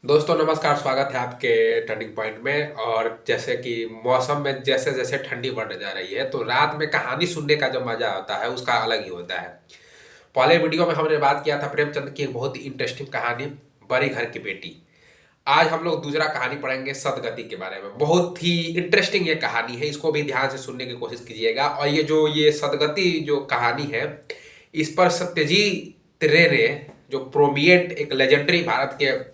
दोस्तों नमस्कार, स्वागत है आपके टर्निंग पॉइंट में। और जैसे कि मौसम में जैसे जैसे ठंडी बढ़ने जा रही है तो रात में कहानी सुनने का जो मजा होता है उसका अलग ही होता है। पहले वीडियो में हमने बात किया था प्रेमचंद की एक बहुत ही इंटरेस्टिंग कहानी, बड़ी घर की बेटी। आज हम लोग दूसरा कहानी पढ़ेंगे सदगति के बारे में। बहुत ही इंटरेस्टिंग ये कहानी है, इसको भी ध्यान से सुनने की कोशिश कीजिएगा। और ये सदगति जो कहानी है, इस पर सत्यजीत रे ने, जो प्रोमिएंट एक लेजेंडरी भारत के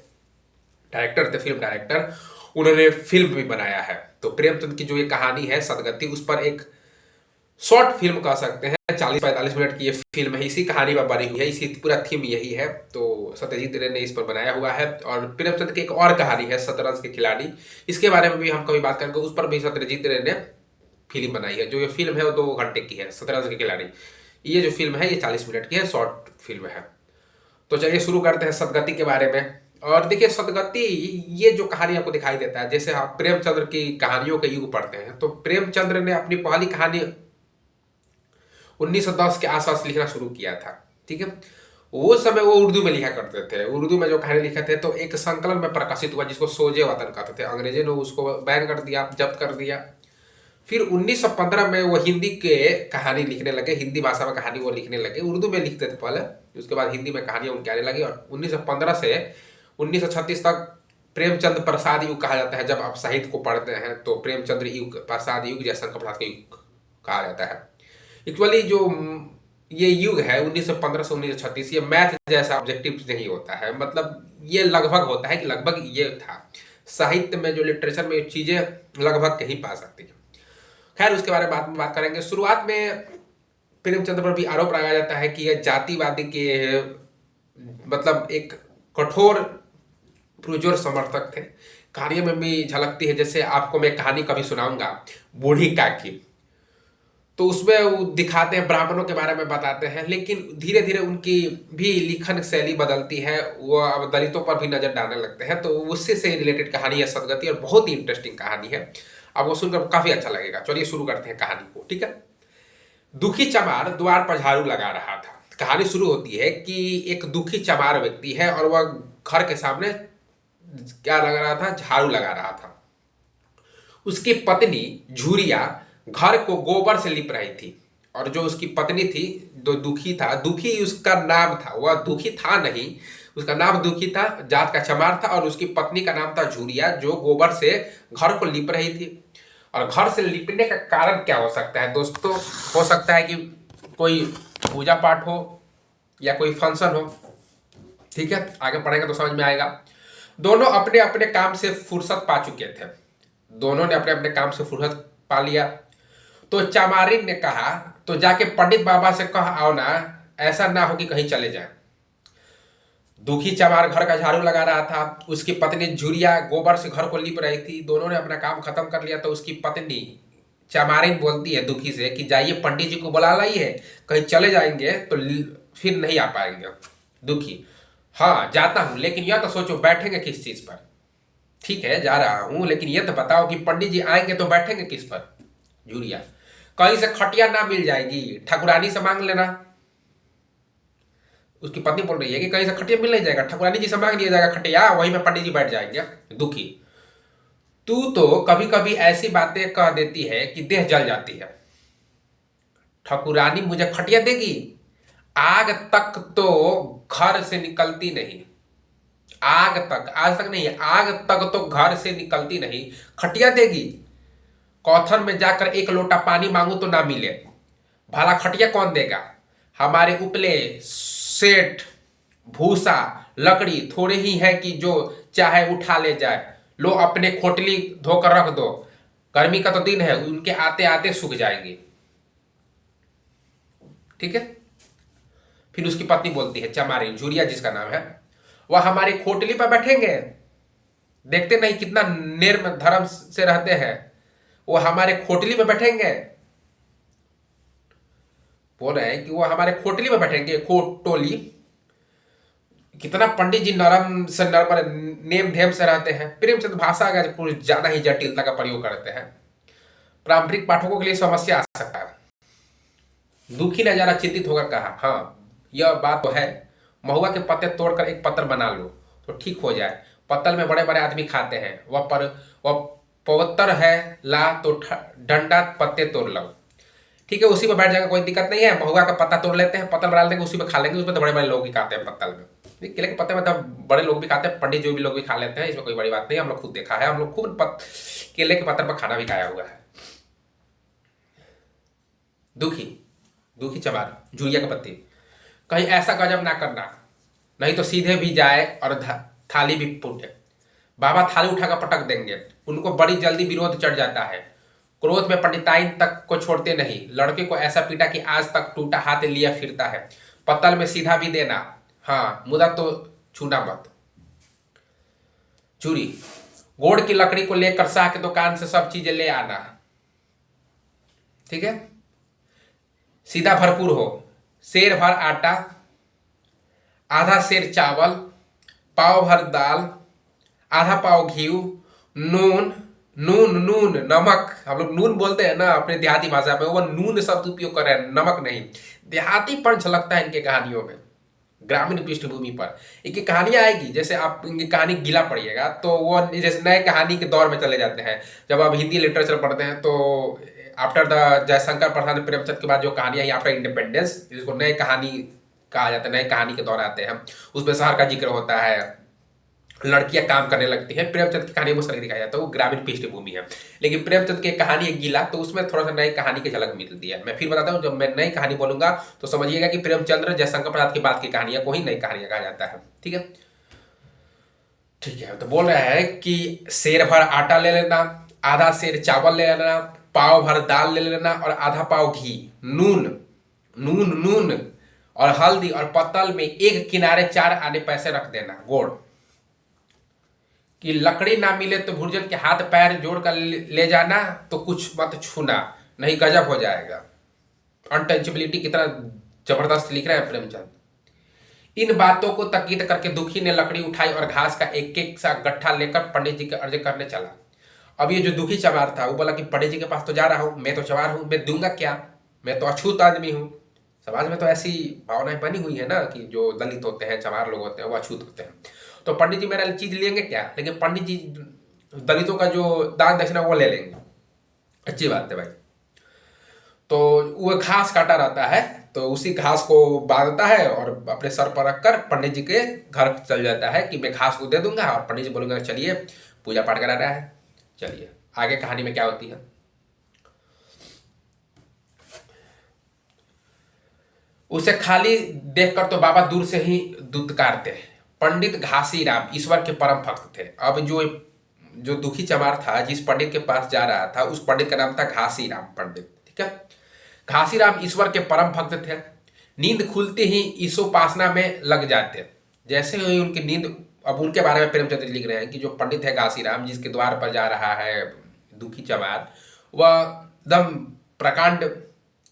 डायरेक्टर थे, फिल्म डायरेक्टर, उन्होंने फिल्म भी बनाया है। तो प्रेमचंद की जो ये कहानी है सदगति, उस पर एक शॉर्ट फिल्म कह सकते हैं, 40-45 मिनट की ये फिल्म है, इसी कहानी पर बनी हुई है, इसी पूरा थीम यही है। तो सत्यजीत रे ने इस पर बनाया हुआ है। और प्रेमचंद की एक और कहानी है शतरंज के खिलाड़ी, इसके बारे में भी हम कभी बात करेंगे। उस पर भी सत्यजीत रे ने फिल्म बनाई है। जो ये फिल्म है वो 2 घंटे की है, शतरंज के खिलाड़ी। ये जो फिल्म है ये 40 मिनट की है, शॉर्ट फिल्म है। तो चलिए शुरू करते हैं सदगति के बारे में। और देखिए सदगति, ये जो कहानी आपको दिखाई देता है, जैसे आप प्रेमचंद्र की कहानियों के युग पढ़ते हैं तो प्रेमचंद्र ने अपनी पहली कहानी 1910 के आसपास लिखना शुरू किया था। ठीक है, वो समय वो उर्दू में लिखा करते थे। उर्दू में जो कहानी लिखे थे तो एक संकलन में प्रकाशित हुआ जिसको सोजे वतन कहते थे। अंग्रेजों ने उसको बैन कर दिया, जब्त कर दिया। फिर 1915 में वो हिंदी के कहानी लिखने लगे, हिंदी भाषा में कहानी वो लिखने लगे। उर्दू में लिखते थे पहले, उसके बाद हिंदी में कहानियां उनकी आने लगी। और 1915 से 1936 तक प्रेमचंद प्रसाद युग कहा जाता है। जब आप साहित्य को पढ़ते हैं तो प्रेमचंद्र युग, प्रसाद युग, जयशंकर प्रसाद का युग कहा जाता है। एक्चुअली जो ये युग है 1915 से 1936, ये मैथ जैसा ऑब्जेक्टिव नहीं होता है। मतलब ये लगभग होता है कि लगभग ये था। साहित्य में जो लिटरेचर में चीजें लगभग कहीं पा सकती है। खैर उसके बारे में बाद में बात करेंगे। शुरुआत में प्रेमचंद्र पर भी आरोप लगाया जाता है कि यह जातिवादी के, मतलब एक कठोर पुरजोर समर्थक थे। कहानियों में भी झलकती है। जैसे आपको मैं कहानी कभी सुनाऊंगा, बूढ़ी काकी, तो उसमें वो दिखाते हैं, ब्राह्मणों के बारे में बताते हैं, लेकिन धीरे धीरे उनकी भी लिखन शैली बदलती है। वो अब दलितों पर भी नजर डालने लगते हैं। तो उससे से रिलेटेड कहानी है सदगति, और बहुत ही इंटरेस्टिंग कहानी है। अब वो सुनकर काफी अच्छा लगेगा। चलिए शुरू करते हैं कहानी को। ठीक है। दुखी चमार द्वार पर झाड़ू लगा रहा था। कहानी शुरू होती है कि एक दुखी चमार व्यक्ति है और वह घर के सामने क्या लगा रहा था, झाड़ू लगा रहा था। उसकी पत्नी झूरिया घर को गोबर से लिप रही थी। और जो उसकी पत्नी थी, जो दुखी था, दुखी उसका नाम था, वह दुखी था नहीं, उसका नाम दुखी था, जात का चमार था। और उसकी पत्नी का नाम था झूरिया, जो गोबर से घर को लिप रही थी। और घर से लिपने का कारण क्या हो सकता है दोस्तों? हो सकता है कि कोई पूजा पाठ हो या कोई फंक्शन हो। ठीक है, आगे पढ़ेंगे तो समझ में आएगा। दोनों अपने अपने काम से फुर्सत पा चुके थे। दोनों ने अपने अपने काम से फुर्सत पा लिया। तो चामारिन ने कहा, तो जाके पंडित बाबा से कह आओ ना, ऐसा ना हो कि कहीं चले जाए। दुखी चमार घर का झाड़ू लगा रहा था, उसकी पत्नी झुरिया गोबर से घर को लीप रही थी। दोनों ने अपना काम खत्म कर लिया। तो उसकी पत्नी चमारिन बोलती है दुखी से कि जाइए पंडित जी को बुला लाइए, कहीं चले जाएंगे तो फिर नहीं आ पाएंगे। दुखी, हाँ जाता हूं, लेकिन यह तो सोचो बैठेंगे किस चीज पर। ठीक है जा रहा हूं, लेकिन यह तो बताओ कि पंडित जी आएंगे तो बैठेंगे किस पर। झुरिया, कहीं से खटिया ना मिल जाएगी, ठाकुरानी से मांग लेना। उसकी पत्नी बोल रही है कि कहीं से खटिया मिल नहीं जाएगा, ठाकुरानी जी से मांग लिया जाएगा खटिया, वहीं पे पंडित जी बैठ जाएंगे। दुखी, तू तो कभी कभी ऐसी बातें कह देती है कि देह जल जाती है। ठाकुरानी मुझे खटिया देगी? आग तक तो घर से निकलती नहीं। आग तक, आज तक नहीं, आग तक तो घर से निकलती नहीं, खटिया देगी? कौथन में जाकर एक लोटा पानी मांगू तो ना मिले, भला खटिया कौन देगा? हमारे उपले सेठ भूसा लकड़ी थोड़े ही है कि जो चाहे उठा ले जाए। लो अपने खोटली धोकर रख दो, गर्मी का तो दिन है, उनके आते आते सूख जाएंगी। ठीक है। फिर उसकी पत्नी बोलती है, चमारी झुरिया जिसका नाम है, वह हमारी खोटली पर बैठेंगे? देखते नहीं कितना निर्म धर्म से रहते हैं, वो हमारे खोटली में बैठेंगे? बोल रहे हैं कि वो हमारे खोटली में बैठेंगे, खोटोली। कितना पंडित जी नरम से नर्मल नेम ढेम से रहते हैं। प्रेमचंद भाषा का कुछ ज्यादा ही जटिलता का प्रयोग करते हैं, पारंपरिक पाठकों के लिए समस्या आ सकता है। दुखी ने जरा चिंतित होकर कहा, हाँ यह बात तो है, महुआ के पत्ते तोड़कर एक पत्र बना लो तो ठीक हो जाए। पत्तल में बड़े बड़े आदमी खाते हैं। वह पवित्र है, ला तो डंडा पत्ते तोड़ लो। ठीक है, उसी में बैठ जाएगा, कोई दिक्कत नहीं है। महुआ का पत्ता तोड़ लेते हैं, पत्तल डाल देंगे, उसी में खा लेंगे। उसमें तो बड़े बड़े लोग भी खाते हैं पत्तल में। केले के पत्ते में तो बड़े लोग भी खाते हैं, पंडित जो भी लोग भी खा लेते हैं, इसमें कोई बड़ी बात नहीं। हम लोग खुद देखा है, हम लोग खूब केले के पत्ते पर खाना भी खाया हुआ है। दुखी दुखी चमार, झुरिया का पत्ती, कहीं ऐसा गजब ना करना, नहीं तो सीधे भी जाए और थाली भी फूटे। बाबा थाली उठाकर पटक देंगे। उनको बड़ी जल्दी विरोध चढ़ जाता है। क्रोध में पंडिताइन तक को छोड़ते नहीं। लड़के को ऐसा पीटा कि आज तक टूटा हाथ लिया फिरता है। पत्तल में सीधा भी देना, हाँ, मुदा तो छूना मत। चूरी, गोड़ की लकड़ी को लेकर शाह की दुकान से सब चीजें ले आना। ठीक है, सीधा भरपूर हो। सेर भर आटा, आधा सेर चावल, पाव भर दाल, आधा पाव घी, नून नून नून नमक, हम लोग नून बोलते हैं ना अपने देहाती भाषा में, वो नून शब्द उपयोग कर रहे हैं, नमक नहीं। देहाती पंच लगता है इनके कहानियों में, ग्रामीण पृष्ठभूमि पर इनकी कहानियां आएगी। जैसे आप इनकी कहानी गिला पढ़िएगा तो वो जैसे नए कहानी के दौर में चले जाते हैं। जब आप हिंदी लिटरेचर पढ़ते हैं तो आफ्टर द जयशंकर प्रसाद प्रेमचंद के बाद जो कहानियां आई आफ्टर इंडिपेंडेंस, जिसको नए कहानी कहा जाता है, नए कहानी के दौर आते हैं, उसमें शहर का जिक्र होता है, लड़कियां काम करने लगती हैं। प्रेमचंद की कहानी में उस तरह दिखाया जाता है, वो ग्रामीण पृष्ठभूमि है। लेकिन प्रेमचंद की कहानी एक गिला, तो उसमें थोड़ा सा नई कहानी की झलक मिलती है। मैं फिर बताता हूँ, जब मैं नई कहानी बोलूंगा तो समझिएगा कि प्रेमचंद्र जयशंकर प्रसाद की बात की कहानियां को ही नई कहानियां कहा जाता है। ठीक है, ठीक है। तो बोल रहा है कि सेर भर आटा ले लेना, आधा सेर चावल ले लेना, पाव भर दाल ले लेना और आधा पाव घी, नून नून नून और हल्दी, और पत्तल में एक किनारे 4 आने पैसे रख देना। गोड़ कि लकड़ी ना मिले तो भुर्जन के हाथ पैर जोड़ कर ले जाना, तो कुछ मत छूना, नहीं गजब हो जाएगा। अनटचेबिलिटी कितना जबरदस्त लिख रहे हैं प्रेमचंद। इन बातों को ताकीद करके दुखी ने लकड़ी उठाई और घास का एक एक सा गट्ठा लेकर पंडित जी के अर्ज करने चला। अब ये जो दुखी चमार था वो बोला कि पंडित जी के पास तो जा रहा हूं, मैं तो चमार हूं, मैं दूंगा क्या, मैं तो अछूत आदमी हूं। समाज में तो ऐसी भावनाएं बनी हुई है ना कि जो दलित होते हैं, चमार लोग होते हैं, वो अछूत होते हैं। तो पंडित जी मेरा चीज लेंगे क्या, लेकिन पंडित जी दलितों का जो दान दक्षिणा वो ले लेंगे। अच्छी बात है भाई। तो वो घास काटा रहता है, तो उसी घास को बांधता है और अपने सर पर रखकर पंडित जी के घर चल जाता है कि मैं घास को दे दूंगा, और पंडित जी बोलेंगे चलिए पूजा पाठ करा रहा है। चलिए आगे कहानी में क्या होती है। उसे खाली देखकर तो बाबा दूर से ही दुत्कारते। पंडित घासीराम ईश्वर के परम भक्त थे। अब जो दुखी चमार था, जिस पंडित के पास जा रहा था, उस पंडित का नाम था घासीराम पंडित। ठीक है, घासीराम ईश्वर के परम भक्त थे। नींद खुलते ही ईशोपासना में लग जाते। जैसे ही उनकी नींद, अब उनके बारे में प्रेमचंद लिख रहे हैं कि जो पंडित है घासीराम, जिसके द्वार पर जा रहा है दुखी चमार, वह एकदम प्रकांड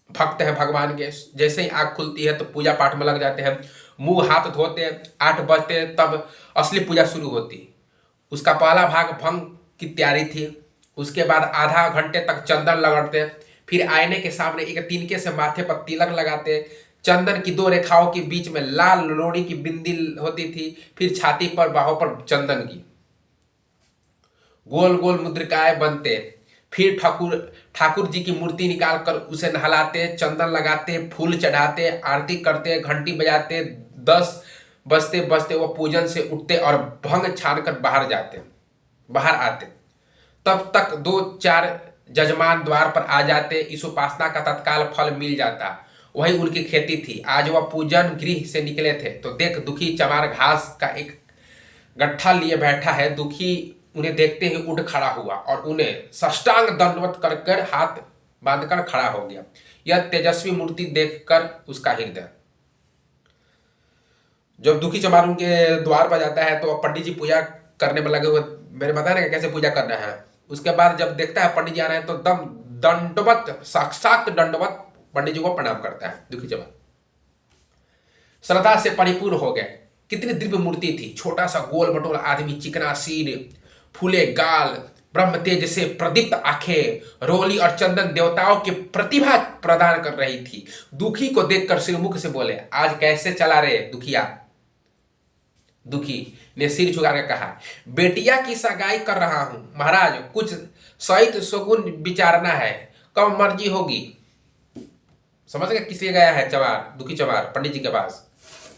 भक्त है भगवान के। जैसे ही आँख खुलती है तो पूजा पाठ में लग जाते हैं। मुंह हाथ धोते, 8 बजते तब असली पूजा शुरू होती। उसका पहला भाग भंग की तैयारी थी। उसके बाद आधा घंटे तक चंदन लगड़ते, फिर आईने के सामने एक तिनके से माथे पर तिलक लगाते। चंदन की 2 रेखाओं के बीच में लाल लोड़ी की बिंदी होती थी, फिर छाती पर बाहों पर चंदन की गोल गोल मुद्रिकाएं बनते। फिर ठाकुर जी की मूर्ति निकाल कर उसे नहलाते, चंदन लगाते, फूल चढ़ाते, आरती करते, घंटी बजाते। 10 बजते बजते वो पूजन से उठते और भंग छान कर बाहर आते। तब तक 2-4 जजमान द्वार पर आ जाते। इस उपासना का तत्काल फल मिल जाता। वही उनकी खेती थी। आज वह पूजन गृह से निकले थे तो देख दुखी चमार घास का एक गट्ठा लिए बैठा है। दुखी उन्हें देखते ही उठ खड़ा हुआ और उन्हें साष्टांग दंडवत कर हाथ बांधकर खड़ा हो गया। यह तेजस्वी मूर्ति देखकर उसका हृदय, जब दुखी चमार उनके द्वार पर जाता है तो पंडित जी पूजा करने में लगे हुए, मैंने बताया ना कैसे पूजा करना है। उसके बाद जब देखता है पंडित जी आ रहे हैं तो दम दंडवत, साक्षात दंडवत पंडित जी को प्रणाम करता है दुखी चमार। श्रद्धा से परिपूर्ण हो गए। कितनी दिव्य मूर्ति थी। छोटा सा गोल मटोल आदमी, चिकना सिर, फूले गाल, ब्रह्म तेज से प्रदीप्त आंखें, रोली और चंदन देवताओं की प्रतिभा प्रदान कर रही थी। दुखी को देखकर श्रीमुख से बोले, आज कैसे चला रे दुखिया। दुखी, ने सिर झुका के कहा, बेटिया की सगाई कर रहा हूं महाराज, कुछ सहित सुगुन विचारना है, कब मर्जी होगी। समझ गए किस लिए गया है चमार, दुखी चमार पंडित जी के पास,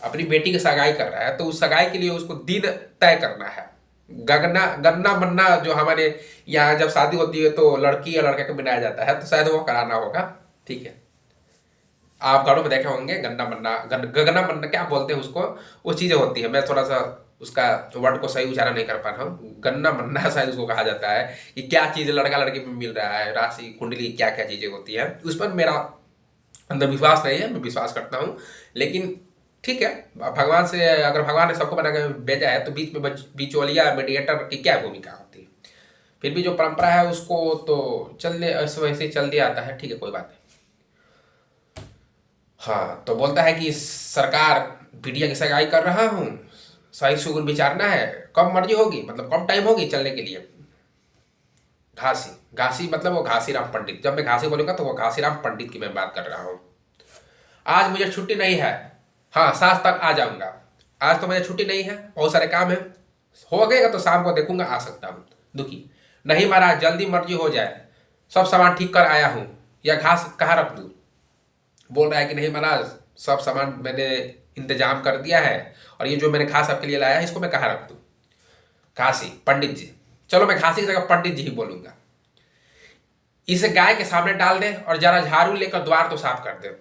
अपनी बेटी की सगाई कर रहा है, तो उस सगाई के लिए उसको दिन तय करना है। गन्ना गन्ना मन्ना जो हमारे यहाँ जब शादी होती है तो लड़की या लड़के को बनाया जाता है, तो शायद वो कराना होगा। ठीक है, आप घरों में देखे होंगे गन्ना मन्ना, गगना मन्ना क्या बोलते हैं उसको, वो चीजें होती है। मैं थोड़ा सा उसका वर्ड को सही उच्चारण नहीं कर पा रहा हूँ। गन्ना मन्ना शायद उसको कहा जाता है कि क्या चीज लड़का लड़की में मिल रहा है, राशि कुंडली क्या क्या चीजें होती है। उस पर मेरा अंधविश्वास नहीं है, मैं विश्वास करता हूँ। लेकिन ठीक है, भगवान से अगर भगवान ने सबको बना के भेजा है तो बीच में बिचौलिया मीडिएटर की क्या भूमिका होती है। फिर भी जो परंपरा है उसको तो चलने वैसे ही चल दिया आता है। ठीक है, कोई बात नहीं। हाँ, तो बोलता है कि सरकार बिटिया की सगाई कर रहा हूँ, सही सुगुन विचारना है, कब मर्जी होगी, मतलब कब टाइम होगी चलने के लिए। घासी घासी मतलब वो घासीराम पंडित, जब मैं घासी बोलूंगा तो वो घासीराम पंडित की मैं बात कर रहा हूँ। आज मुझे छुट्टी नहीं है, हाँ 7 तक आ जाऊंगा। आज तो मुझे छुट्टी नहीं है, बहुत सारे काम है, हो गएगा तो शाम को देखूंगा, आ सकता हूँ। दुखी, नहीं महाराज जल्दी मर्जी हो जाए, सब सामान ठीक कर आया हूँ, या घास कहाँ रख दूँ। बोल रहा है कि नहीं महाराज, सब सामान मैंने इंतजाम कर दिया है, और ये जो मैंने घास आपके लिए लाया है इसको मैं कहाँ रख दूँ। घासी पंडित जी, चलो मैं घासी की जगह पंडित जी ही बोलूंगा। इसे गाय के सामने डाल दे और जरा झाड़ू लेकर द्वार तो साफ कर दे।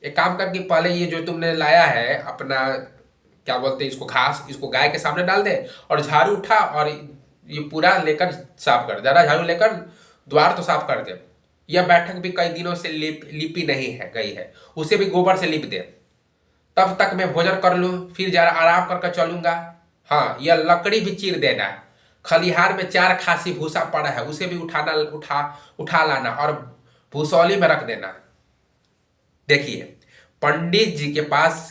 एक काम कर कि पहले ये जो तुमने लाया है अपना क्या बोलते हैं इसको, घास, इसको गाय के सामने डाल दे और झाड़ू उठा और ये पूरा लेकर साफ कर, जरा झाड़ू लेकर द्वार तो साफ कर दे। यह बैठक भी कई दिनों से लिपी नहीं है गई है, उसे भी गोबर से लिप दे। तब तक मैं भोजन कर लूं, फिर जरा आराम करके चलूंगा। हाँ, यह लकड़ी भी चीर देना, खलिहार में 4 खासी भूसा पड़ा है, उसे भी उठा लाना और भूसौली में रख देना। देखिए, पंडित जी के पास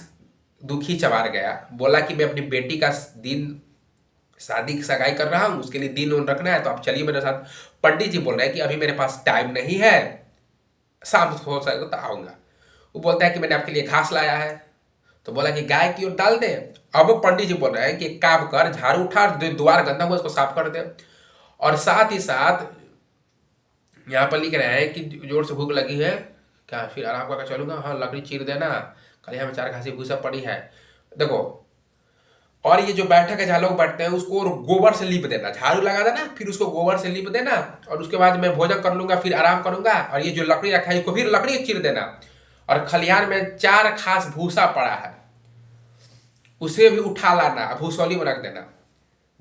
दुखी चमार गया, बोला कि मैं अपनी बेटी का दिन शादी की सगाई कर रहा हूं, उसके लिए दिन उन रखना है, तो आप चलिए मेरे साथ। पंडित जी बोल रहे हैं कि अभी मेरे पास टाइम नहीं है, शाम हो सकेगा तो आऊंगा। वो बोलता है कि मैंने आपके लिए घास लाया है, तो बोला कि गाय की ओर डाल दे। अब पंडित जी बोल रहे हैं कि काम कर, झाड़ू उठा, द्वार गंदा हुआ उसको साफ कर दे। और साथ ही साथ यहाँ पर लिख रहे हैं कि जोर से भूख लगी है, क्या फिर आराम करके चलूंगा, हाँ लकड़ी चीर देना, कल यहाँ में 4 घासी भूसा पड़ी है, देखो। और ये जो बैठक है जहाँ लोग बैठते हैं उसको गोबर से लीप देना, झाड़ू लगा देना, फिर उसको गोबर से लीप देना, और उसके बाद मैं भोजन कर लूंगा, फिर आराम करूंगा। और ये जो लकड़ी रखा है इसको फिर लकड़ी चीर देना, और खलिहान में 4 खास भूसा पड़ा है, उसे भी उठा लाना, भूसौली में रख देना।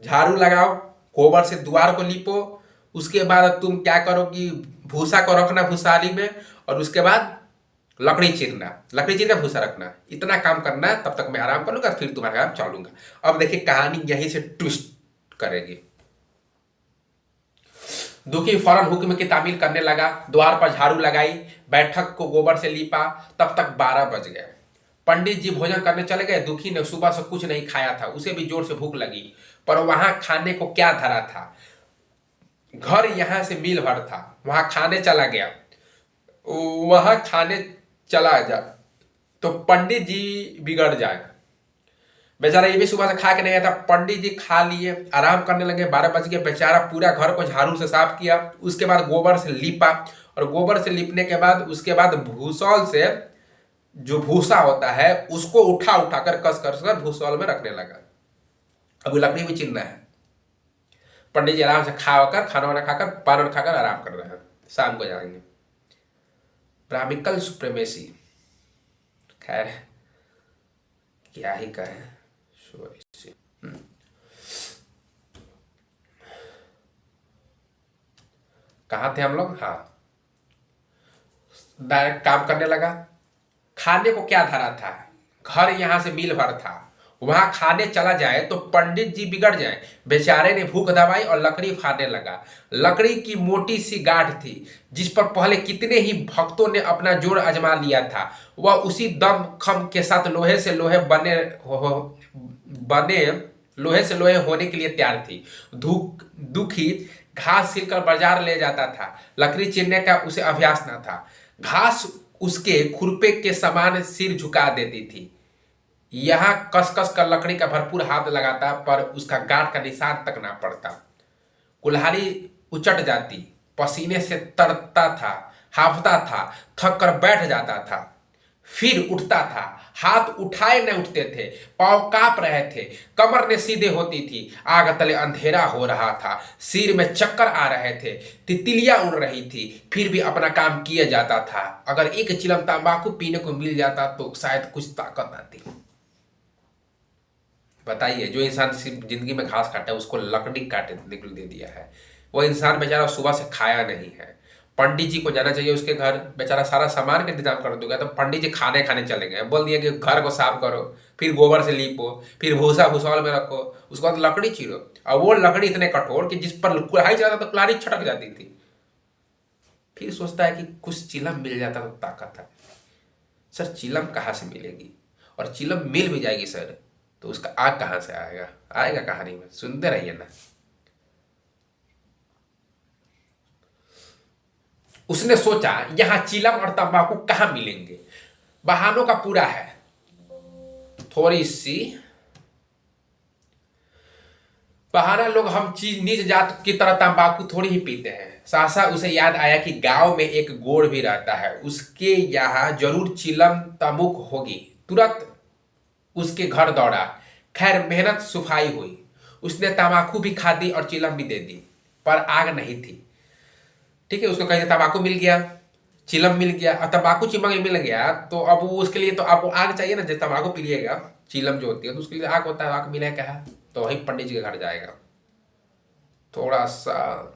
झाड़ू लगाओ, गोबर से द्वार को लीपो, उसके बाद तुम क्या करो कि भूसा को रखना भूसाली में, और उसके बाद लकड़ी चीरना, लकड़ी चीर का भूसा रखना। इतना काम करना, तब तक मैं आराम कर लूंगा, फिर तुम्हारे काम चलूंगा। अब देखिए कहानी यहीं से ट्विस्ट करेगी। दुखी फौरन हुक्म की तामील करने लगा, द्वार पर झाड़ू लगाई, बैठक को गोबर से लीपा। तब तक 12 बज गए। पंडित जी भोजन करने चले गए। दुखी ने सुबह से कुछ नहीं खाया था, उसे भी जोर से भूख लगी, पर वहां खाने को क्या धरा था। घर यहां से मील भर था, वहां खाने चला गया, वहां खाने चला जा तो पंडित जी बिगड़ जाए। बेचारा ये भी सुबह से खा के नहीं आया था। पंडित जी खा लिए, आराम करने लगे। 12 बज गए। बेचारा पूरा घर को झाड़ू से साफ किया, उसके बाद गोबर से लीपा, और गोबर से लिपने के बाद उसके बाद भूसौल से जो भूसा होता है उसको उठा कर कस कर भूसौल में रखने लगा। अब लकड़ी भी चीरना है। पंडित जी आराम से खाना वाना खाकर, पान खाकर आराम कर रहे हैं, शाम को जाएंगे। ब्राह्मिकल सुप्रीमेसी, खैर क्या ही कहें। कहाँ थे हम लोग? हाँ, डायरेक्ट काम करने लगा। खाने को क्या धरा था, घर यहां से मील भर था, वहां खाने चला जाए तो पंडित जी बिगड़ जाए। बेचारे ने भूख दबाई और लकड़ी फाड़ने लगा। लकड़ी की मोटी सी गांठ थी जिस पर पहले कितने ही भक्तों ने अपना जोर आजमा लिया था। वह उसी दम खम के साथ लोहे से लोहे होने के लिए तैयार थी। दुखी घास छिलकर बाजार ले जाता था, लकड़ी चीरने का उसे अभ्यास न था। घास उसके खुरपे के समान सिर झुका देती थी। यहाँ कस कस कर लकड़ी का भरपूर हाथ लगाता पर उसका गांठ का निशान तक ना पड़ता। कुल्हाड़ी उचट जाती, पसीने से तरता था, हांफता था, थक कर बैठ जाता था, फिर उठता था। हाथ उठाए न उठते थे, पांव कांप रहे थे, कमर ने सीधे होती थी, आग तले अंधेरा हो रहा था, सिर में चक्कर आ रहे थे, तितलियां उड़ रही थी, फिर भी अपना काम किया जाता था। अगर एक चिलम तंबाकू पीने को मिल जाता तो शायद कुछ ताकत आती। बताइए, जो इंसान सिर्फ जिंदगी में घास काटा है उसको लकड़ी काटे निकल दे दिया है, वो इंसान बेचारा सुबह से खाया नहीं है। पंडित जी को जाना चाहिए उसके घर, बेचारा सारा सामान का इंतजाम कर दूंगा, तो पंडित जी खाने खाने चले गए, बोल दिया कि घर को साफ करो, फिर गोबर से लीपो, फिर भूसा भूसौल में रखो, उसके बाद लकड़ी चीरो। और वो लकड़ी इतने कठोर कि जिस पर कुल्हाड़ी चलाता तो कुल्हाड़ी छटक जाती थी। फिर सोचता है कि कुछ चिलम मिल जाता तो ताकत है। सर चिलम कहाँ से मिलेगी, और चिलम मिल भी जाएगी सर तो उसका आग कहां से आएगा? आएगा कहानी में, सुनते रहिए ना। उसने सोचा यहां चिलम और तंबाकू कहां मिलेंगे, बहानों का पूरा है। थोड़ी सी बहाना, लोग हम चीज नीच जात की तरह तंबाकू थोड़ी ही पीते हैं। सहसा उसे याद आया कि गांव में एक गोड़ भी रहता है, उसके यहां जरूर चिलम तमुक होगी। तुरंत उसके घर दौड़ा। खैर मेहनत सुफाई हुई, उसने तंबाकू भी खा दी और चिलम भी दे दी, पर आग नहीं थी। ठीक है, उसको कहीं तंबाकू मिल गया, चिलम मिल गया, और तंबाकू चिमक मिल गया तो अब वो उसके लिए तो अब आग चाहिए ना। जब तंबाकू पी लिएगा, चिलम जो होती है तो उसके लिए आग होता है, आग मिले क्या है, तो वही पंडित जी के घर जाएगा। थोड़ा सा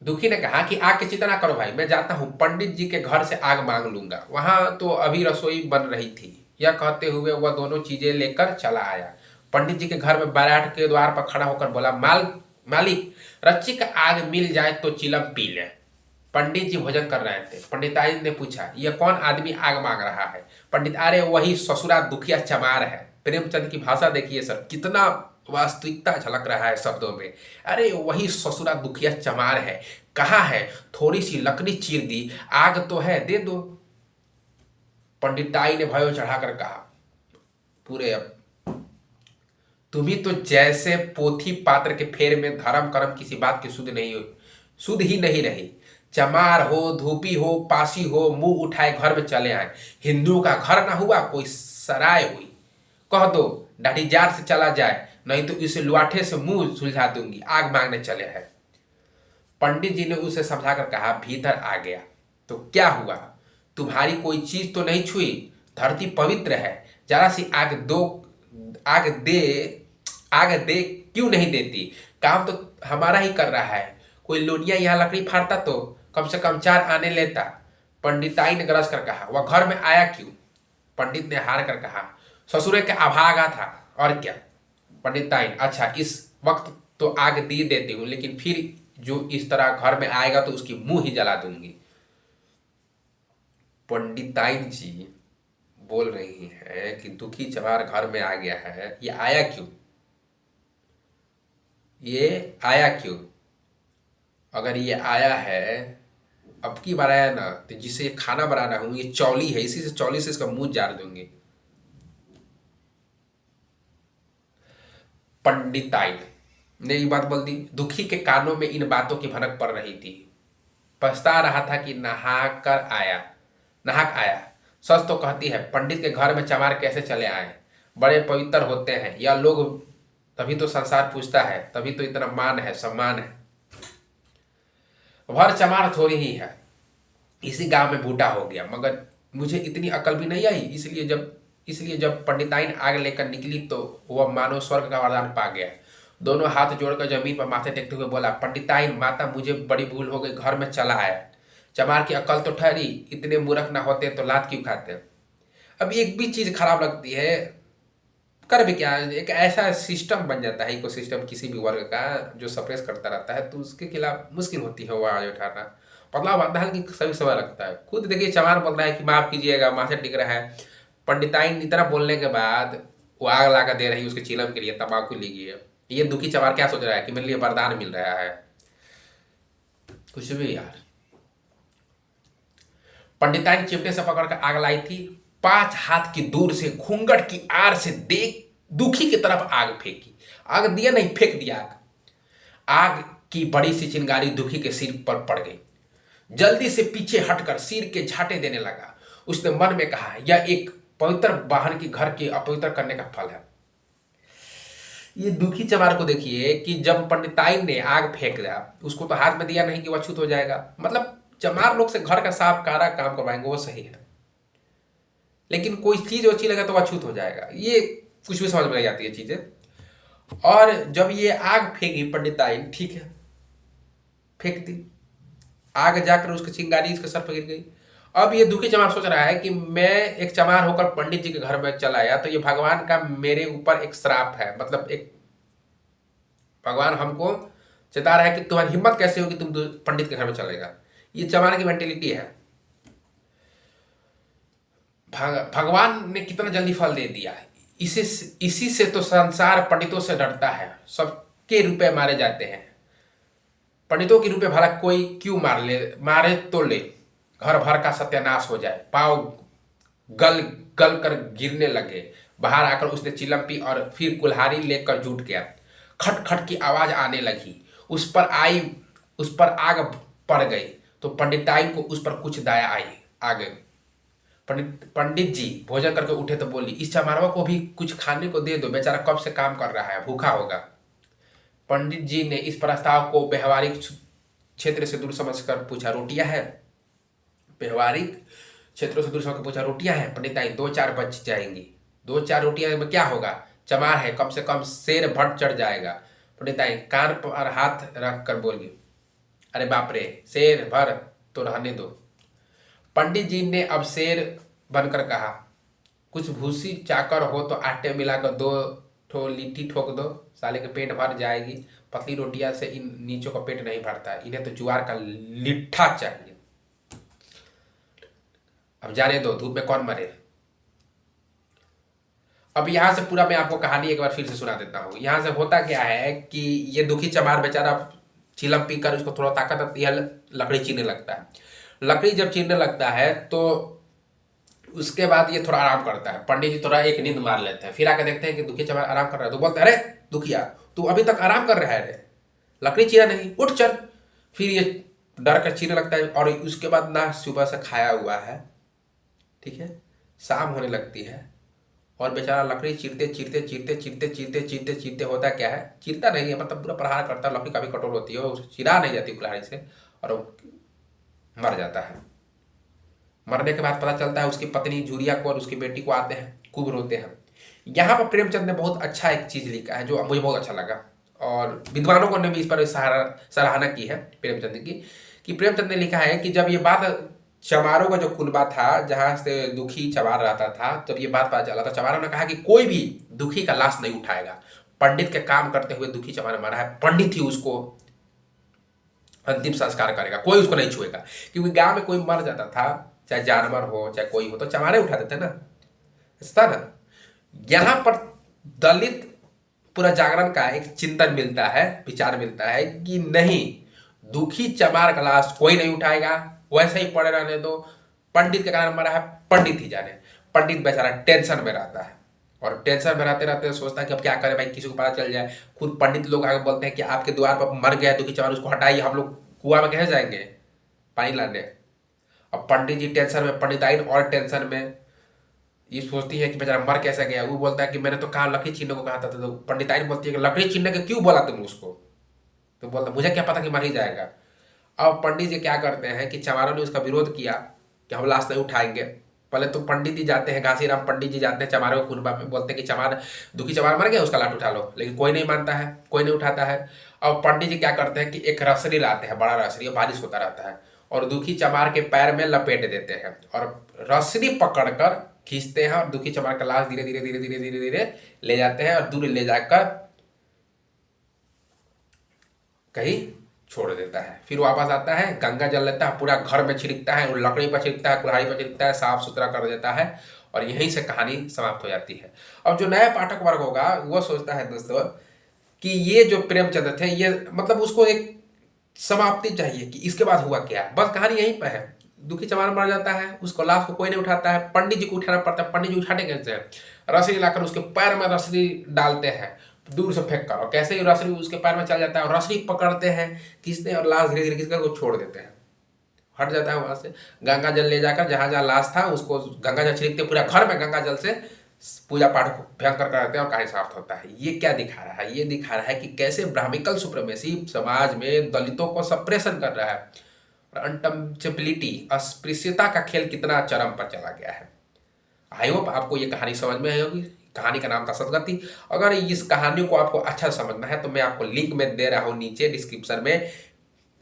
दुखी ने कहा कि आग की चिंता ना करो भाई, मैं जाता हूं, पंडित जी के घर से आग मांग लूंगा, वहां तो अभी रसोई बन रही थी। यह कहते हुए वह दोनों चीजें लेकर चला आया। पंडित जी के घर में बैराट के द्वार पर खड़ा होकर बोला, मालिक, रच्ची का आग मिल जाए तो चिलम पी ले। पंडित जी भोजन कर रहे थे। पंडिताई ने पूछा, यह कौन आदमी आग मांग रहा है? पंडित, अरे वही ससुरा दुखिया चमार है। प्रेमचंद की भाषा देखिए सर, कितना वास्तविकता झलक रहा है शब्दों में। अरे वही ससुरा दुखिया चमार है, कहाँ है? थोड़ी सी लकड़ी चीर दी, आग तो है, दे दो। पंडिताई ने भयो चढ़ाकर कहा, पूरे अब तुम्ही तो जैसे पोथी पात्र के फेर में धर्म कर्म किसी बात की सुध ही नहीं रही। चमार हो, धूपी हो, पासी हो, मुंह उठाए घर में चले आए। हिंदुओं का घर ना हुआ, कोई सराय हुई। कह दो दाढ़ी जार से चला जाए, नहीं तो इसे लुआठे से मुंह सुलझा दूंगी, आग मांगने चले हैं। पंडित जी ने उसे समझाकर कहा, भीतर आ गया तो क्या हुआ, तुम्हारी कोई चीज तो नहीं छुई, धरती पवित्र है, जरा सी आग दे क्यों नहीं देती? काम तो हमारा ही कर रहा है, कोई लोनिया यहाँ लकड़ी फाड़ता तो कम से कम 4 आने लेता। पंडिताई ने गरज कर कहा, वह घर में आया क्यों? पंडित ने हार कर कहा, ससुरे के अभागा था, और क्या? पंडिताइन, अच्छा इस वक्त तो आग दे देती हूं, लेकिन फिर जो इस तरह घर में आएगा तो उसकी मुंह ही जला दूंगी। पंडिताइन जी बोल रही है कि दुखी चमार घर में आ गया है, ये आया क्यों? ये आया क्यों? अगर ये आया है, अब की बार आया ना, तो जिसे ये खाना बनाना हूं, ये चौली है, इसी से चौली से इसका मुंह जार दूंगी। पंडिताइन ने ये बात बोल दी। दुखी के कानों में इन बातों की भनक पड़ रही थी। पछता रहा था कि नहाक आया। सच तो कहती है, पंडित के घर में चमार कैसे चले आए? बड़े पवित्र होते हैं यह लोग, तभी तो संसार पूछता है, तभी तो इतना मान है, सम्मान है। भर चमार थोड़ी ही है, इसी गांव में बूढ़ा हो गया, मगर मुझे इतनी अकल भी नहीं आई, इसलिए जब पंडिताइन आग लेकर निकली तो वह मानो स्वर्ग का वरदान पा गया। दोनों हाथ जोड़कर जमीन पर माथे टेकते हुए बोला, पंडिताइन माता, मुझे बड़ी भूल हो गई, घर में चला आया। चमार की अकल तो ठहरी, इतने मूर्ख ना होते तो लात क्यों खाते? अब एक भी चीज खराब लगती है, कर भी क्या, एक ऐसा सिस्टम बन जाता है, इकोसिस्टम किसी भी वर्ग का जो सप्रेस करता रहता है, तो उसके खिलाफ मुश्किल होती है वो आवाज उठाना। बदलाव आता है कि सभी समय लगता है। खुद देखिए, चमार बोल रहा है कि माफ कीजिएगा, माथे टिक रहा है। पंडिताइन इतना बोलने के बाद वो आग ला कर दे रही है उसके चिलम के लिए, तंबाकू लीजिए। ये दुखी चमार क्या सोच रहा है कि मेरे लिए वरदान मिल रहा है? कुछ भी यार। पंडिताइन चिमटे से पकड़ कर आग लाई थी। 5 हाथ की दूर से घूंघट की आड़ से देख दुखी की तरफ आग फेंकी। आग दिया नहीं, फेंक दिया आग। आग की बड़ी सी चिंगारी दुखी के सिर पर पड़ गई। जल्दी से पीछे हटकर सिर के झाटे देने लगा। उसने मन में कहा, यह एक पवित्र वाहन की घर के अपवित्र करने का फल है। ये दुखी चमार को देखिए कि जब पंडिताइन ने आग फेंक दिया, उसको तो हाथ में दिया नहीं कि वह अछूत हो जाएगा। मतलब चमार लोग से घर का साफ कारा काम करवाएंगे, वो सही है, लेकिन कोई चीज अच्छी लगे तो वह अछूत हो जाएगा। ये कुछ भी समझ में नहीं आती है चीजें। और जब ये आग फेंकी पंडिताइन, ठीक है, फेंक दी आग, जाकर उसकी चिंगारी इसके सर पर गिर गई। अब ये दुखी चमार सोच रहा है कि मैं एक चमार होकर पंडित जी के घर में चला आया तो ये भगवान का मेरे ऊपर एक श्राप है। मतलब एक भगवान हमको चेता रहा है कि तुम्हारी हिम्मत कैसे होगी, तुम पंडित के घर में चलेगा। ये चमार की मेंटेलिटी है। भगवान ने कितना जल्दी फल दे दिया। इसी से तो संसार पंडितों से डरता है। सबके रुपए मारे जाते हैं। पंडितों के रुपए भला कोई क्यों मारे तो ले, घर भर का सत्यानाश हो जाए। पाव गल गल कर गिरने लगे। बाहर आकर उसने चिलम पी और फिर कुल्हाड़ी लेकर जुट गया। खट खट की आवाज आने लगी। उस पर आग पड़ गई तो पंडिताई को उस पर कुछ दया आ गई। पंडित जी भोजन करके उठे तो बोली, इस चमारवा को भी कुछ खाने को दे दो, बेचारा कब से काम कर रहा है, भूखा होगा। पंडित जी ने इस प्रस्ताव को व्यवहारिक क्षेत्र से दूर समझकर पूछा, रोटियां है? व्यवहारिक क्षेत्रों से दूर समझकर पूछा, रोटियां है? पंडिताई, 2-4 बच जाएंगी। 2-4 रोटियां में क्या होगा, चमार है, कम से कम शेर भर चढ़ जाएगा। पंडिताई कान पर हाथ रख कर बोली, अरे बाप रे, शेर भर तो रहने दो। पंडित जी ने अब शेर बनकर कहा, कुछ भूसी चाकर हो तो आटे मिलाकर 2 ठो लिट्टी ठोक दो, साले के पेट भर जाएगी। पतली रोटियां से इन नीचों का पेट नहीं भरता, इन्हें तो ज्वार का लिट्ठा चाहिए। अब जाने दो, धूप में कौन मरे। अब यहां से पूरा मैं आपको कहानी एक बार फिर से सुना देता हूं। यहां से होता क्या है कि ये दुखी चमार बेचारा चिलम पीकर उसको थोड़ा ताकत आती है, लकड़ी चीरने लगता है। लकड़ी जब चीरने लगता है तो उसके बाद ये थोड़ा आराम करता है। पंडित जी थोड़ा एक नींद मार लेते हैं, फिर आकर देखते हैं कि दुखी चमार आराम कर रहा है तो बोलते हैं, अरे दुखिया, तू अभी तक आराम कर रहा है रे, लकड़ी चीरा नहीं, उठ चल। फिर ये डर कर चीरने लगता है और उसके बाद ना सुबह से खाया हुआ है, ठीक है, शाम होने लगती है और बेचारा लकड़ी चीरते चीरते चीरते चीरते चीरते चीरते चीरते होता क्या है, चीरता नहीं है, मतलब पूरा प्रहार करता है। लकड़ी काफी कठोर होती है, वो चिरा नहीं जाती कुल्हाड़ी से और वो मर जाता है। मरने के बाद पता चलता है उसकी पत्नी झुरिया को और उसकी बेटी को आते हैं, खूब रोते हैं। यहाँ पर प्रेमचंद ने बहुत अच्छा एक चीज लिखा है जो मुझे बहुत अच्छा लगा और विद्वानों ने भी इस पर सराहना की है प्रेमचंद की, कि प्रेमचंद ने लिखा है कि जब ये बात चमारों का जो कुनबा था जहां से दुखी चमार रहता था, जब ये बात पता चला तो चमारों ने कहा कि कोई भी दुखी का लाश नहीं उठाएगा। पंडित के काम करते हुए दुखी चमार मरा है, पंडित ही उसको अंतिम संस्कार करेगा, कोई उसको नहीं छुएगा। क्योंकि गांव में कोई मर जाता था, चाहे जानवर हो चाहे कोई हो, तो चमारे उठा देते ना, ऐसा ना। यहां पर दलित पूरा जागरण का एक चिंतन मिलता है, विचार मिलता है कि नहीं, दुखी चमार का लाश कोई नहीं उठाएगा, वैसे ही पड़े रहने दो। पंडित के कारण मरा है, पंडित ही जाने। पंडित बेचारा टेंशन में रहता है और टेंशन में रहते रहते सोचता है कि अब क्या करें भाई, किसी को पता चल जाए। खुद पंडित लोग आगे बोलते हैं कि आपके द्वार पर मर गया दुखी चमार, उसको हटाइए, हम लोग कुआं में कैसे जाएंगे पानी लाने। अब पंडित जी टेंशन में, पंडिताइन और टेंशन में, ये सोचती है कि बेचारा मर कैसे गया। वो बोलता है कि मैंने तो कहा लकड़ी छीनने को कहा था, तो पंडिताइन बोलती है कि लकड़ी छीनने के क्यों बोला तुम उसको, तो बोलता मुझे क्या पता कि मर ही जाएगा। अब पंडित जी क्या करते हैं कि चमारों ने उसका विरोध किया कि हम लाश नहीं उठाएंगे। पहले तो पंडित जी जाते हैं, घासीराम पंडित जी जाते हैं चमारों के कुनबा में, बोलते हैं कि चमार दुखी चमार मर गया, उसका लाश उठा लो, लेकिन कोई नहीं मानता है, कोई नहीं उठाता है। अब पंडित जी क्या करते हैं कि एक रसरी लाते हैं, बड़ा रसरी, बारिश होता रहता है, और दुखी चमार के पैर में लपेट देते हैं और रसरी पकड़कर खींचते हैं और दुखी चमार का लाश धीरे धीरे धीरे धीरे धीरे धीरे ले जाते हैं और दूर ले जाकर कहीं छोड़ देता है। फिर वापस आता है, गंगा जल लेता है, पूरा घर में छिड़कता है, लकड़ी पर छिड़कता है, कुल्हाड़ी पर छिड़कता है, साफ सुथरा कर देता है और यहीं से कहानी समाप्त हो जाती है। अब जो नया पाठक वर्ग होगा वो सोचता है दोस्तों कि ये जो प्रेमचंद्र थे, ये मतलब उसको एक समाप्ति चाहिए कि इसके बाद हुआ क्या, बस कहानी यहीं पर है। दुखी चमार मर जाता है, उसको लाश को कोई नहीं उठाता है, पंडित जी को उठाना पड़ता है। पंडित जी उठाने कैसे हैं? रस्सी लाकर उसके पैर में रस्सी डालते हैं, दूर से फेंक कर, और कैसे ही रस्सी उसके पैर में चल जाता है और रस्सी पकड़ते हैं, खींचते हैं और लाश धीरे धीरे खींचकर को छोड़ देते हैं, हट जाता है वहां से। गंगा जल ले जाकर जहां जहां लाश था उसको गंगा जल छिड़कते, पूरा घर में गंगा जल से पूजा पाठ को भयंकर कराते हैं और कहानी समाप्त होता है। ये क्या दिखा रहा है? ये दिखा रहा है कि कैसे ब्राह्मिकल सुप्रीमेसी समाज में दलितों को सप्रेशन कर रहा है, अनटचेबिलिटी, अस्पृश्यता का खेल कितना चरम पर चला गया है। आई होप आपको ये कहानी समझ में आई होगी। कहानी का नाम था सदगति। अगर इस कहानी को आपको अच्छा समझना है तो मैं आपको लिंक में दे रहा हूँ नीचे डिस्क्रिप्शन में,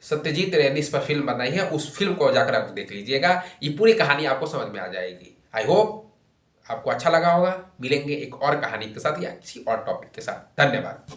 सत्यजीत रे ने इस पर फिल्म बनाई है, उस फिल्म को जाकर आप देख लीजिएगा, ये पूरी कहानी आपको समझ में आ जाएगी। आई होप आपको अच्छा लगा होगा। मिलेंगे एक और कहानी के साथ या किसी और टॉपिक के साथ। धन्यवाद।